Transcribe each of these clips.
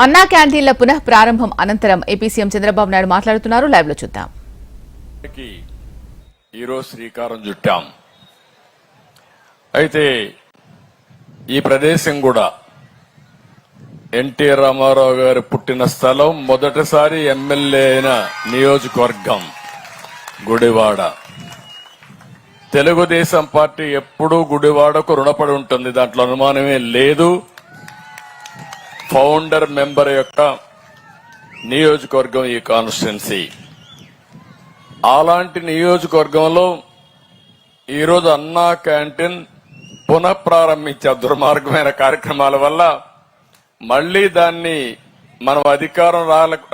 అన్నా క్యాంటీన్ల పునః ప్రారంభం అనంతరం ఏపీ సీఎం చంద్రబాబు నాయుడు మాట్లాడుతున్నారు. లైవ్ లో చూద్దాం. ఈరోజు శ్రీకారం చుట్టాం. అయితే ఈ ప్రదేశం కూడా ఎన్టీ రామారావు గారు పుట్టిన స్థలం, మొదటిసారి ఎమ్మెల్యే అయిన నియోజకవర్గం గుడివాడ. తెలుగుదేశం పార్టీ ఎప్పుడూ గుడివాడకు రుణపడి ఉంటుంది, దాంట్లో అనుమానమే లేదు. ఫౌండర్ మెంబర్ యొక్క నియోజకవర్గం ఈ కాన్స్టిట్యున్సీ. అలాంటి నియోజకవర్గంలో ఈరోజు అన్నా క్యాంటీన్ పునఃప్రారంభించే దుర్మార్గమైన కార్యక్రమాల వల్ల మళ్లీ దాన్ని మనం అధికారం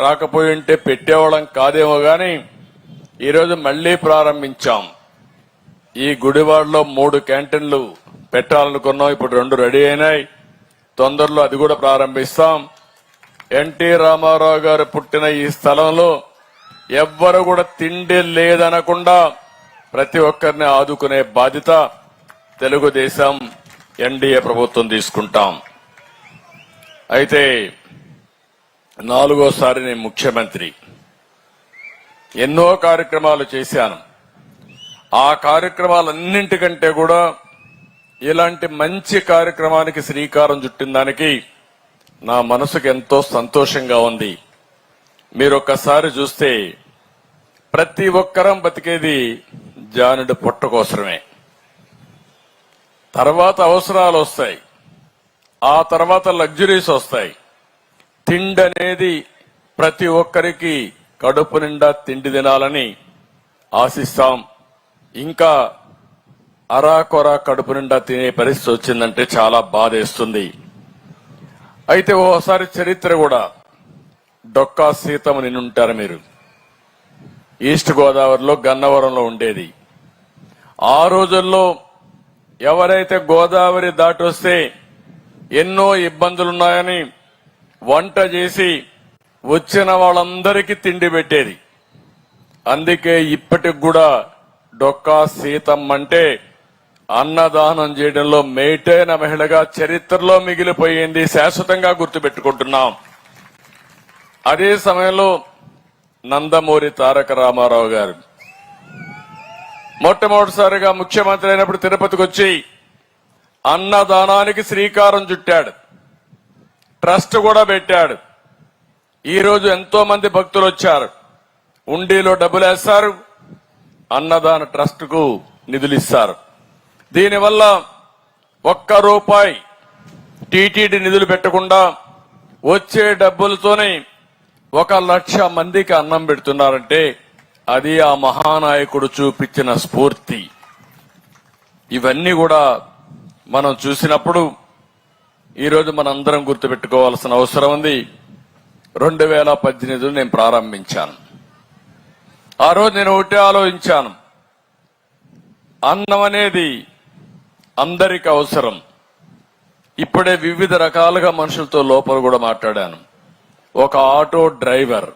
రాకపోయి ఉంటే పెట్టేవాళ్ళం కాదేమో గాని ఈరోజు మళ్లీ ప్రారంభించాం. ఈ గుడివాడలో 3 క్యాంటీన్లు పెట్టాలనుకున్నాం, ఇప్పుడు 2 రెడీ అయినాయి. తొందరలో అది కూడా ప్రారంభిస్తాం. ఎన్టీ రామారావు గారు పుట్టిన ఈ స్థలంలో ఎవ్వరు కూడా తిండి లేదనకుండా ప్రతి ఒక్కరిని ఆదుకునే బాధ్యత తెలుగుదేశం ఎన్డీఏ ప్రభుత్వం తీసుకుంటాం. అయితే 4వ సారి నేను ముఖ్యమంత్రి, ఎన్నో కార్యక్రమాలు చేశాను. ఆ కార్యక్రమాలన్నింటికంటే కూడా ఇలాంటి మంచి కార్యక్రమానికి శ్రీకారం చుట్టిన దానికి నా మనసుకు ఎంతో సంతోషంగా ఉంది. మీరు ఒక్కసారి చూస్తే ప్రతి ఒక్కరం బతికేది జానుడి పొట్ట కోసమే. తర్వాత అవసరాలు వస్తాయి, ఆ తర్వాత లగ్జరీస్ వస్తాయి. తిండి అనేది ప్రతి ఒక్కరికి కడుపు నిండా తిండి తినాలని ఆశిస్తాం. ఇంకా అరాకొర కడుపు నిండా తినే పరిస్థితి వచ్చిందంటే చాలా బాధేస్తుంది. అయితే ఓసారి చరిత్ర కూడా, డొక్కా సీతమ్మ నిన్నుంటారు మీరు, ఈస్ట్ గోదావరిలో గన్నవరంలో ఉండేది. ఆ రోజుల్లో ఎవరైతే గోదావరి దాటి వస్తే ఎన్నో ఇబ్బందులున్నాయని వంట చేసి వచ్చిన వాళ్ళందరికీ తిండి పెట్టేది. అందుకే ఇప్పటికి కూడా డొక్కా సీతమ్మ అంటే అన్నదానం చేయడంలో మేటైన మహిళగా చరిత్రలో మిగిలిపోయింది, శాశ్వతంగా గుర్తుపెట్టుకుంటున్నాం. అదే సమయంలో నందమూరి తారక రామారావు గారు మొట్టమొదటిసారిగా ముఖ్యమంత్రి అయినప్పుడు తిరుపతికి వచ్చి అన్నదానానికి శ్రీకారం చుట్టాడు, ట్రస్ట్ కూడా పెట్టాడు. ఈ రోజు ఎంతో మంది భక్తులు వచ్చారు, ఉండిలో డబ్బులు వేస్తారు, అన్నదాన ట్రస్ట్ కు నిధులు ఇస్తారు. దీనివల్ల ₹1 టీటీడీ నిధులు పెట్టకుండా వచ్చే డబ్బులతోనే 1,00,000 మందికి అన్నం పెడుతున్నారంటే అది ఆ మహానాయకుడు చూపించిన స్ఫూర్తి. ఇవన్నీ కూడా మనం చూసినప్పుడు ఈరోజు మనందరం గుర్తుపెట్టుకోవాల్సిన అవసరం ఉంది. 2018 నేను ప్రారంభించాను. ఆ రోజు నేను ఒకటే ఆలోచించాను, అన్నం అనేది అందరికి అవసరం. ఇప్పుడే వివిధ రకాలుగా మనుషులతో లోపల కూడా మాట్లాడాను. ఒక ఆటో డ్రైవర్,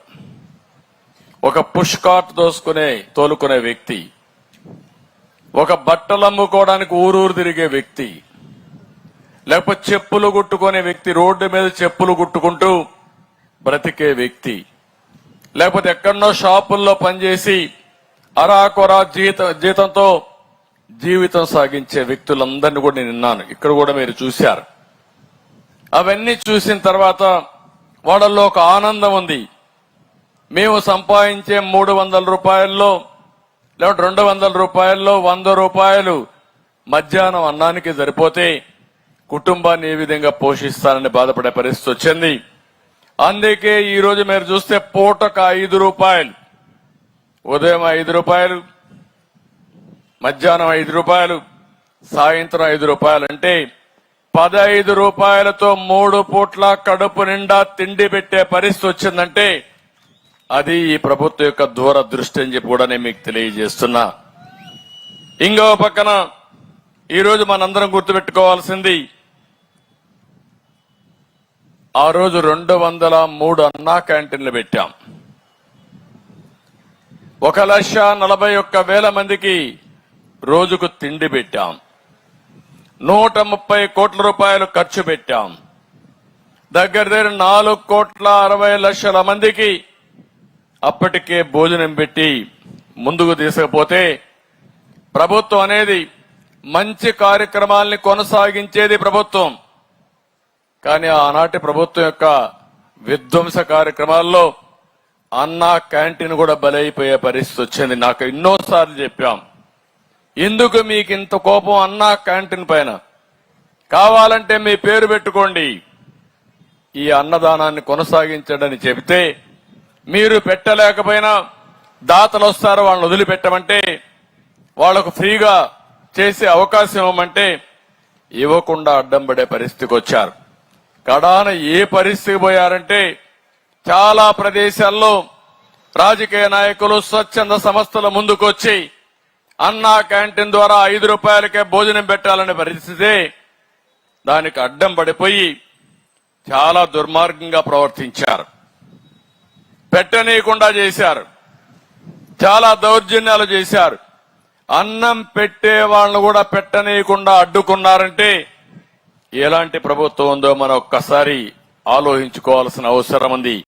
ఒక పుష్ కార్ట్ తోలుకునే వ్యక్తి, ఒక బట్టలు అమ్ముకోవడానికి ఊరూరు తిరిగే వ్యక్తి, లేకపోతే చెప్పులు కుట్టుకునే వ్యక్తి, రోడ్డు మీద చెప్పులు కుట్టుకుంటూ బ్రతికే వ్యక్తి, లేకపోతే ఎక్కడనో షాపుల్లో పనిచేసి అరాకొరా జీతంతో జీవితం సాగించే వ్యక్తులందరినీ కూడా నేను విన్నాను. ఇక్కడ కూడా మీరు చూశారు. అవన్నీ చూసిన తర్వాత వాళ్ళల్లో ఒక ఆనందం ఉంది. మేము సంపాదించే ₹300 లేకపోతే ₹200 ₹100 మధ్యాహ్నం అన్నానికి సరిపోతే కుటుంబాన్ని ఏ విధంగా పోషిస్తానని బాధపడే పరిస్థితి వచ్చింది. అందుకే ఈ రోజు మీరు చూస్తే పూటకు ₹5, ఉదయం ₹5, మధ్యాహ్నం ₹5, సాయంత్రం ₹5 అంటే ₹15తో 3 పూట్ల కడుపు నిండా తిండి పెట్టే పరిస్థితి వచ్చిందంటే అది ఈ ప్రభుత్వం యొక్క దూరదృష్టి అని చెప్పి కూడా నేను మీకు తెలియజేస్తున్నా. ఇంకో పక్కన ఈరోజు మనందరం గుర్తుపెట్టుకోవాల్సింది, ఆ రోజు 203 అన్నా క్యాంటీన్లు పెట్టాం. 1,41,000 మందికి రోజుకు తిండి పెట్టాం. ₹130 కోట్ల ఖర్చు పెట్టాం. దగ్గర 4,60,00,000 మందికి అప్పటికే భోజనం పెట్టి ముందుకు తీసుకుపోతే ప్రభుత్వం అనేది మంచి కార్యక్రమాల్ని కొనసాగించేది ప్రభుత్వం. కానీ ఆనాటి ప్రభుత్వం యొక్క విధ్వంస కార్యక్రమాల్లో అన్నా క్యాంటీన్ కూడా బలైపోయే పరిస్థితి వచ్చింది. నాకు ఎన్నోసార్లు చెప్పాం, ఎందుకు మీకు ఇంత కోపం అన్నా క్యాంటీన్ పైన? కావాలంటే మీ పేరు పెట్టుకోండి, ఈ అన్నదానాన్ని కొనసాగించడని చెబితే మీరు పెట్టలేకపోయినా దాతలు వస్తారు, వాళ్ళని వదిలిపెట్టమంటే, వాళ్లకు ఫ్రీగా చేసే అవకాశం ఇవ్వమంటే ఇవ్వకుండా అడ్డం పడే పరిస్థితికి వచ్చారు. కడాన ఏ పరిస్థితికి పోయారంటే చాలా ప్రదేశాల్లో రాజకీయ నాయకులు స్వచ్ఛంద సంస్థల ముందుకొచ్చి అన్నా క్యాంటీన్ ద్వారా 5 రూపాయలకే భోజనం పెట్టాలనే పరిస్థితి, దానికి అడ్డం పడిపోయి చాలా దుర్మార్గంగా ప్రవర్తించారు. పెట్టనీయకుండా చేశారు, చాలా దౌర్జన్యాలు చేశారు. అన్నం పెట్టే వాళ్ళను కూడా పెట్టనీయకుండా అడ్డుకున్నారంటే ఎలాంటి ప్రభుత్వం ఉందో మనం ఒక్కసారి ఆలోచించుకోవాల్సిన అవసరం ఉంది.